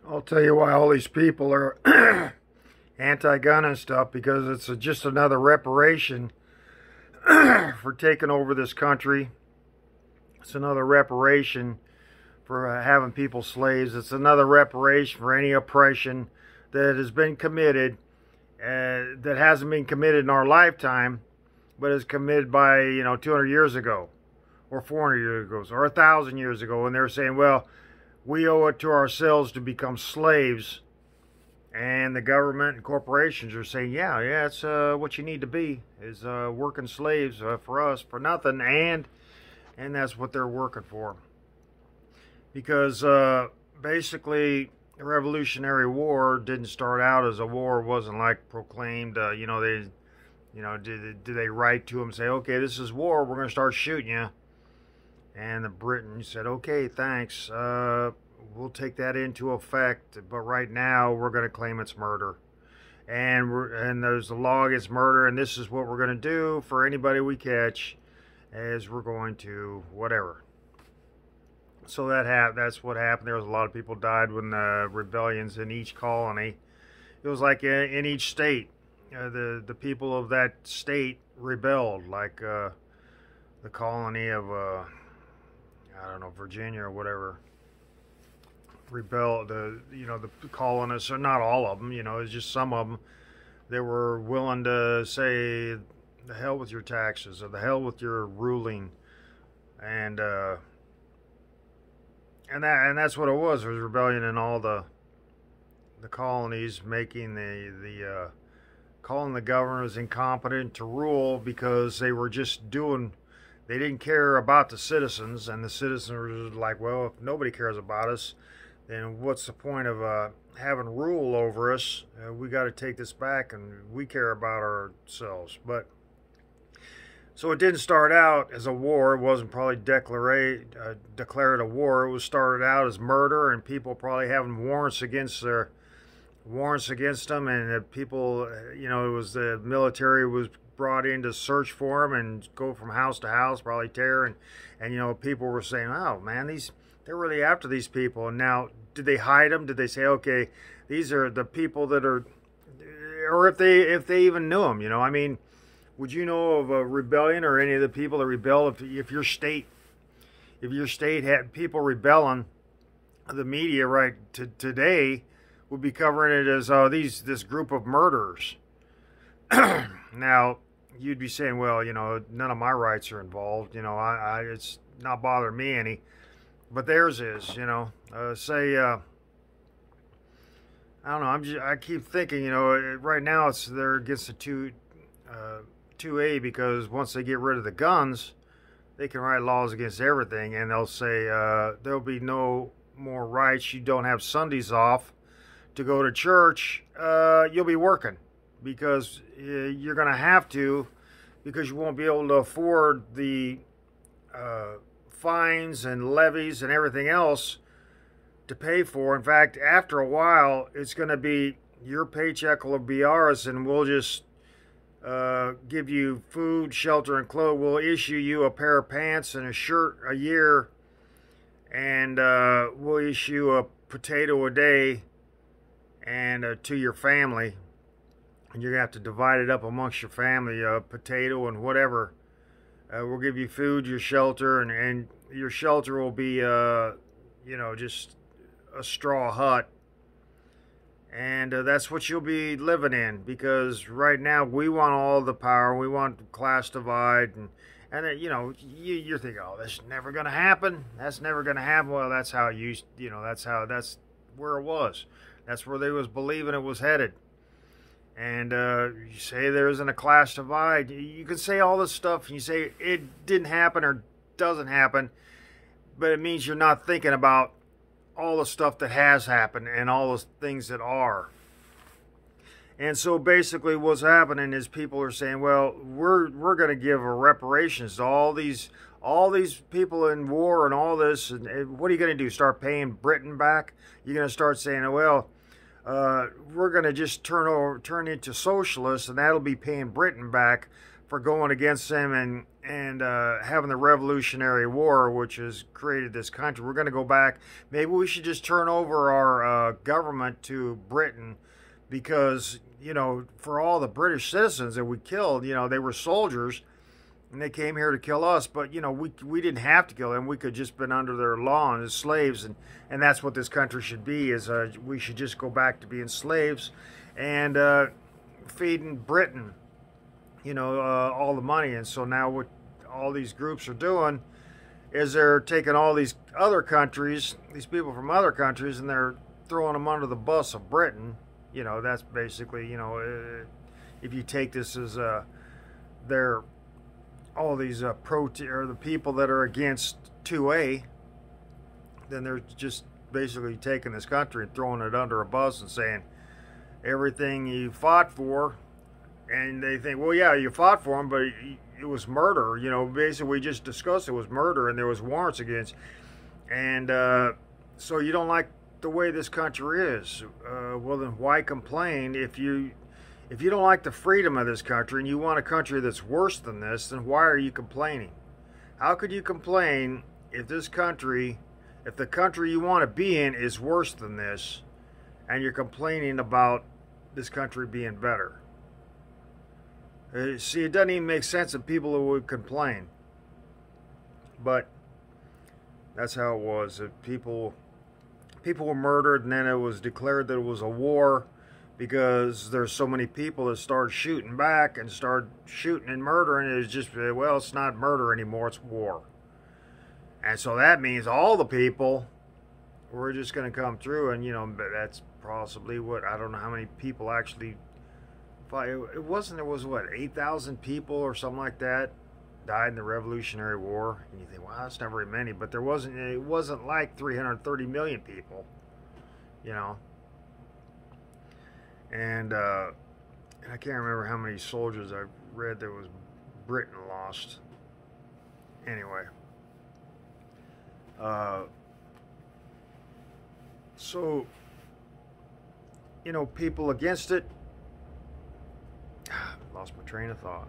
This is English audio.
I'll tell you why all these people are anti-gun and stuff, because it's just another reparation for taking over this country. It's another reparation for having people slaves. It's another reparation for any oppression that has been committed, that hasn't been committed in our lifetime, but is committed by 200 years ago, or 400 years ago, or 1,000 years ago. And they're saying, well, we owe it to ourselves to become slaves. And the government and corporations are saying, yeah, it's what you need to be, is working slaves for us for nothing. And that's what they're working for. Because basically, the Revolutionary War didn't start out as a war. It wasn't like proclaimed, did they write to them and say, okay, this is war, we're going to start shooting you. And the Britain said, okay, thanks, we'll take that into effect, but right now we're going to claim it's murder. And there's the law against murder, and this is what we're going to do for anybody we catch, is we're going to whatever. So that's what happened. There was a lot of people died when the rebellions in each colony. It was like in each state, the people of that state rebelled, like the colony of I don't know, Virginia or whatever, rebelled. The colonists, or not all of them, it's just some of them. They were willing to say, the hell with your taxes, or the hell with your ruling, and that's what it was. There was rebellion in all the colonies, making calling the governors incompetent to rule, because they were just doing. They didn't care about the citizens, and the citizens were like, well, if nobody cares about us, then what's the point of having rule over us? We got to take this back, and we care about ourselves. But so it didn't start out as a war. It wasn't probably declared a war. It was started out as murder, and people probably having warrants against them, and the people, it was the military was brought in to search for them and go from house to house, probably terror, and people were saying, oh man, they're really after these people. And now, did they hide them? Did they say, okay, these are the people that are, or if they even knew them, I mean, would you know of a rebellion or any of the people that rebel if your state had people rebelling? The media right today would be covering it as this group of murderers. Now, you'd be saying, well, none of my rights are involved. It's not bothering me any, but theirs is. Say, I don't know. I keep thinking, right now they're against the 2A, because once they get rid of the guns, they can write laws against everything, and they'll say there'll be no more rights. You don't have Sundays off to go to church. You'll be working, because you're going to have to, because you won't be able to afford the fines and levies and everything else to pay for. In fact, after a while, it's going to be your paycheck will be ours, and we'll just give you food, shelter, and clothes. We'll issue you a pair of pants and a shirt a year, and we'll issue a potato a day, and to your family. And you're going to have to divide it up amongst your family, potato and whatever. We'll give you food, your shelter, and your shelter will be, just a straw hut. And that's what you'll be living in, because right now we want all the power. We want class divide. And you're thinking, oh, that's never going to happen. That's never going to happen. Well, that's how it used, that's where it was. That's where they was believing it was headed. And you say there isn't a class divide. You can say all this stuff, and you say it didn't happen or doesn't happen, but it means you're not thinking about all the stuff that has happened and all the things that are. And so basically what's happening is people are saying, well, we're going to give a reparations to all these people in war and all this. And what are you going to do? Start paying Britain back? You're going to start saying, well, we're going to just turn into socialists, and that'll be paying Britain back for going against them and having the Revolutionary War, which has created this country. We're going to go back. Maybe we should just turn over our government to Britain, because, you know, for all the British citizens that we killed, you know, they were soldiers and they came here to kill us, but, you know, we didn't have to kill them. We could just been under their law as slaves, and that's what this country should be, is we should just go back to being slaves and feeding Britain, you know, all the money. And so now what all these groups are doing is they're taking all these other countries, these people from other countries, and they're throwing them under the bus of Britain. You know, that's basically, you know, if you take this as they're all these or the people that are against 2A, then they're just basically taking this country and throwing it under a bus and saying everything you fought for. And they think, well, yeah, you fought for them, but it was murder. You know, basically we just discussed it was murder and there was warrants against. And so you don't like the way this country is. Well, then why complain? If you don't like the freedom of this country and you want a country that's worse than this, then why are you complaining? How could you complain if this country, if the country you want to be in is worse than this, and you're complaining about this country being better? See, it doesn't even make sense that people would complain. But that's how it was. People were murdered, and then it was declared that it was a war, because there's so many people that started shooting back and started shooting and murdering. It's just, well, it's not murder anymore, it's war. And so that means all the people were just going to come through, and, you know, that's possibly what, I don't know how many people actually fought. It was what, 8,000 people or something like that died in the Revolutionary War. And you think, wow, that's not very many, but it wasn't like 330 million people, you know. And I can't remember how many soldiers I read that was Britain lost. Anyway, so, you know, people against it, lost my train of thought.